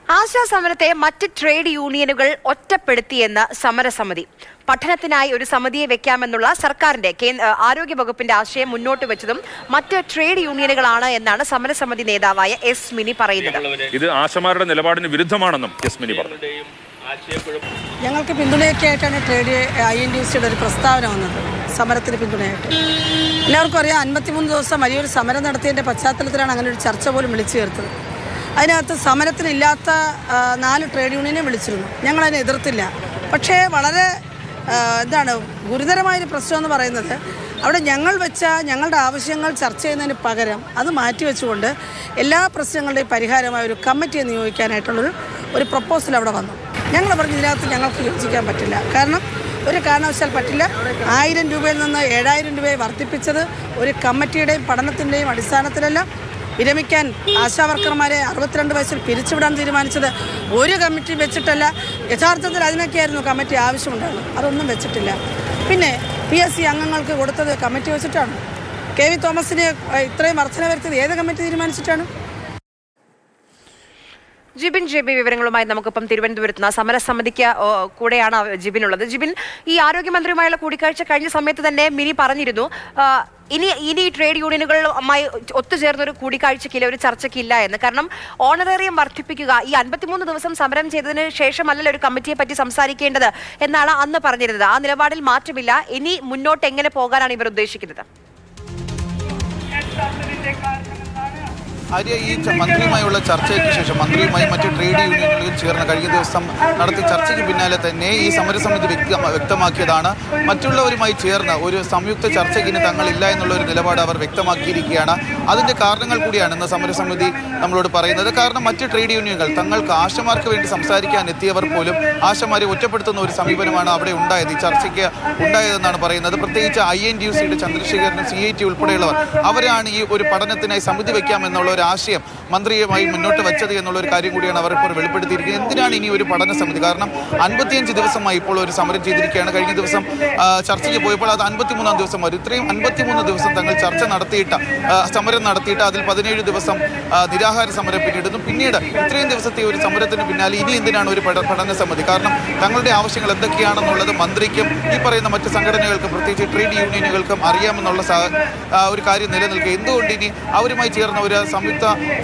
ആശാ സമരത്തെ മറ്റ് ട്രേഡ് യൂണിയനുകൾ ഒറ്റപ്പെടുത്തിയെന്ന് സമരസമിതി. പഠനത്തിനായി ഒരു സമിതിയെ വെക്കാമെന്നുള്ള സർക്കാരിന്റെ ആരോഗ്യ വകുപ്പിന്റെ ആശയം മുന്നോട്ട് വെച്ചതും മറ്റ് ട്രേഡ് യൂണിയനുകളാണ് എന്നാണ് സമരസമിതി നേതാവായ എസ് മിനി പറയുന്നത്. ഇത് ആശമാരുടെ നിലപാടിന് വിരുദ്ധമാണെന്നും എസ് മിനി പറഞ്ഞു. ഞങ്ങൾക്ക് പിന്തുണയൊക്കെയായിട്ടാണ് ട്രേഡ് INTUCയുടെ ഒരു പ്രസ്താവന വന്നത്. സമരത്തിന് പിന്തുണയായിട്ട് എല്ലാവർക്കും അറിയാം, 53 ദിവസം വലിയൊരു സമരം നടത്തിയതിൻ്റെ പശ്ചാത്തലത്തിലാണ് അങ്ങനെ ഒരു ചർച്ച പോലും വിളിച്ചു ചേർത്തത്. അതിനകത്ത് സമരത്തിനില്ലാത്ത 4 ട്രേഡ് യൂണിയനെ വിളിച്ചിരുന്നു. ഞങ്ങളതിനെ എതിർത്തില്ല. പക്ഷേ വളരെ ഗുരുതരമായൊരു പ്രശ്നം എന്ന് പറയുന്നത്, അവിടെ ഞങ്ങൾ വെച്ച ഞങ്ങളുടെ ആവശ്യങ്ങൾ ചർച്ച ചെയ്യുന്നതിന് പകരം അത് മാറ്റിവെച്ചുകൊണ്ട് എല്ലാ പ്രശ്നങ്ങളുടെയും പരിഹാരമായ ഒരു കമ്മിറ്റിയെ നിയോഗിക്കാനായിട്ടുള്ളൊരു പ്രപ്പോസൽ അവിടെ വന്നു. ഞങ്ങൾ പറഞ്ഞു ഇതിനകത്ത് ഞങ്ങൾക്ക് യോജിക്കാൻ പറ്റില്ല. കാരണം ഒരു കാരണവശാൽ പറ്റില്ല. 1000 രൂപയിൽ നിന്ന് 7000 രൂപയെ വർദ്ധിപ്പിച്ചത് ഒരു കമ്മിറ്റിയുടെയും പഠനത്തിൻ്റെയും അടിസ്ഥാനത്തിലല്ല. വിരമിക്കാൻ ആശാവർക്കർമാരെ 62 വയസ്സിൽ പിരിച്ചുവിടാൻ തീരുമാനിച്ചത് ഒരു കമ്മിറ്റി വെച്ചിട്ടല്ല. യഥാർത്ഥത്തിൽ അതിനൊക്കെയായിരുന്നു കമ്മിറ്റി ആവശ്യമുണ്ടായിരുന്നു. അതൊന്നും വെച്ചിട്ടില്ല. പിന്നെ PSC അംഗങ്ങൾക്ക് കൊടുത്തത് കമ്മിറ്റി വെച്ചിട്ടാണ്. KV തോമസിനെ ഇത്രയും വർധന വരുത്തിയത് ഏത് കമ്മിറ്റി തീരുമാനിച്ചിട്ടാണ്? ജിബിൻ JB വിവരങ്ങളുമായി നമുക്കിപ്പം തിരുവനന്തപുരത്ത് സമരസമിതിക്ക് കൂടെയാണ് ജിബിനുള്ളത്. ജിബിൻ, ഈ ആരോഗ്യമന്ത്രിയുമായുള്ള കൂടിക്കാഴ്ച കഴിഞ്ഞ സമയത്ത് തന്നെ മിനി പറഞ്ഞിരുന്നു, ഇനി ട്രേഡ് യൂണിയനുകളുമായി ഒത്തുചേർന്നൊരു കൂടിക്കാഴ്ചക്കില്ല, ഒരു ചർച്ചയ്ക്കില്ല എന്ന്. കാരണം ഓണറേറിയം വർദ്ധിപ്പിക്കുക, ഈ 53 ദിവസം സമരം ചെയ്തതിന് ശേഷമല്ലല്ലോ ഒരു കമ്മിറ്റിയെ പറ്റി സംസാരിക്കേണ്ടത് എന്നാണ് അന്ന് പറഞ്ഞിരുന്നത്. ആ നിലപാടിൽ മാറ്റമില്ല. ഇനി മുന്നോട്ട് എങ്ങനെ പോകാനാണ് ഇവർ ഉദ്ദേശിക്കുന്നത്? ആര്യ, ഈ മന്ത്രിയുമായുള്ള ചർച്ചയ്ക്ക് ശേഷം മന്ത്രിയുമായി മറ്റ് ട്രേഡ് യൂണിയനുകളും ചേർന്ന് കഴിഞ്ഞ ദിവസം നടത്തിയ ചർച്ചയ്ക്ക് പിന്നാലെ തന്നെ ഈ സമരസമിതി വ്യക്തമാക്കിയതാണ്, മറ്റുള്ളവരുമായി ചേർന്ന് ഒരു സംയുക്ത ചർച്ചയ്ക്ക് ഇനി തങ്ങളില്ല എന്നുള്ള ഒരു നിലപാട് അവർ വ്യക്തമാക്കിയിരിക്കുകയാണ്. അതിൻ്റെ കാരണങ്ങൾ കൂടിയാണ് ഇന്ന് സമരസമിതി നമ്മളോട് പറയുന്നത്. കാരണം മറ്റ് ട്രേഡ് യൂണിയനുകൾ തങ്ങൾക്ക് ആശമാർക്ക് വേണ്ടി സംസാരിക്കാൻ എത്തിയവർ പോലും ആശമാരെ ഒറ്റപ്പെടുത്തുന്ന ഒരു സമീപനമാണ് അവിടെ ഉണ്ടായത്, ഈ ചർച്ചയ്ക്ക് ഉണ്ടായതെന്നാണ് പറയുന്നത്. പ്രത്യേകിച്ച് INTUCയുടെ ചന്ദ്രശേഖരനും CIT ഉൾപ്പെടെയുള്ളവർ, അവരാണ് ഈ ഒരു പഠനത്തിനായി സമിതി വയ്ക്കാമെന്നുള്ള ഒരു ആശയം മന്ത്രിയുമായി മുന്നോട്ട് വെച്ചത് എന്നുള്ളൊരു കാര്യം കൂടിയാണ് അവർ ഇപ്പോൾ വെളിപ്പെടുത്തിയിരിക്കുന്നത്. എന്തിനാണ് ഇനി ഒരു പഠന സമിതി? കാരണം 55 ദിവസമായി ഇപ്പോൾ ഒരു സമരം ചെയ്തിരിക്കുകയാണ്. കഴിഞ്ഞ ദിവസം ചർച്ചയ്ക്ക് പോയപ്പോൾ അത് 53-ാം ദിവസം വരും. ഇത്രയും 53 ദിവസം തങ്ങൾ ചർച്ച നടത്തിയിട്ട് സമരം നടത്തിയിട്ട് അതിൽ 17 ദിവസം നിരാഹാര സമരം പിന്നിടുന്നു. പിന്നീട് ഇത്രയും ദിവസത്തെ ഒരു സമരത്തിന് പിന്നാലെ ഇനി എന്തിനാണ് ഒരു പഠന സമിതി? കാരണം തങ്ങളുടെ ആവശ്യങ്ങൾ എന്തൊക്കെയാണെന്നുള്ളത് മന്ത്രിക്കും ഈ പറയുന്ന മറ്റ് സംഘടനകൾക്കും പ്രത്യേകിച്ച് ട്രേഡ് യൂണിയനുകൾക്കും അറിയാമെന്നുള്ള ഒരു കാര്യം നിലനിൽക്കുക. എന്തുകൊണ്ട് ഇനി അവരുമായി ചേർന്ന ഒരു സംയുക്ത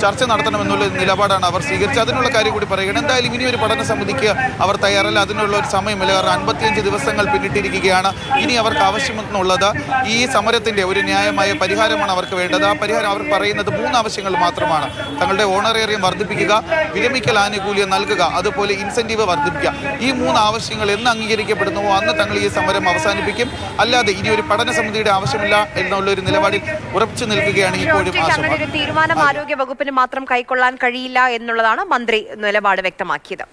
ചർച്ച നടത്തണമെന്നുള്ള നിലപാടാണ് അവർ സ്വീകരിച്ചത്? അതിനുള്ള കാര്യം കൂടി പറയുകയാണ്. എന്തായാലും ഇനി ഒരു പഠന സമിതിക്ക് അവർ തയ്യാറല്ല, അതിനുള്ള ഒരു സമയമില്ല. കാരണം 55 ദിവസങ്ങൾ പിന്നിട്ടിരിക്കുകയാണ്. ഇനി അവർക്ക് ആവശ്യമെന്നുള്ളത് ഈ സമരത്തിൻ്റെ ഒരു ന്യായമായ പരിഹാരമാണ് അവർക്ക് വേണ്ടത്. ആ പരിഹാരം അവർ പറയുന്നത് 3 ആവശ്യങ്ങൾ മാത്രമാണ്. തങ്ങളുടെ ഓണറേറിയം വർദ്ധിപ്പിക്കുക, വിരമിക്കൽ ആനുകൂല്യം നൽകുക, അതുപോലെ ഇൻസെൻറ്റീവ് വർദ്ധിപ്പിക്കുക. ഈ 3 ആവശ്യങ്ങൾ എന്ന് അംഗീകരിക്കപ്പെടുന്നുവോ അന്ന് തങ്ങൾ ഈ സമരം അവസാനിപ്പിക്കും. അല്ലാതെ ഇനി ഒരു പഠന സമിതിയുടെ ആവശ്യമില്ല എന്നുള്ളൊരു നിലപാടിൽ ഉറച്ചു നിൽക്കുകയാണ് ഇപ്പോഴും ആശമാർ. തീരുമാനം ആരോഗ്യ വകുപ്പിന് മാത്രം കൈക്കൊള്ളാൻ കഴിയില്ല എന്നുള്ളതാണ് മന്ത്രി നിലപാട് വ്യക്തമാക്കിയത്.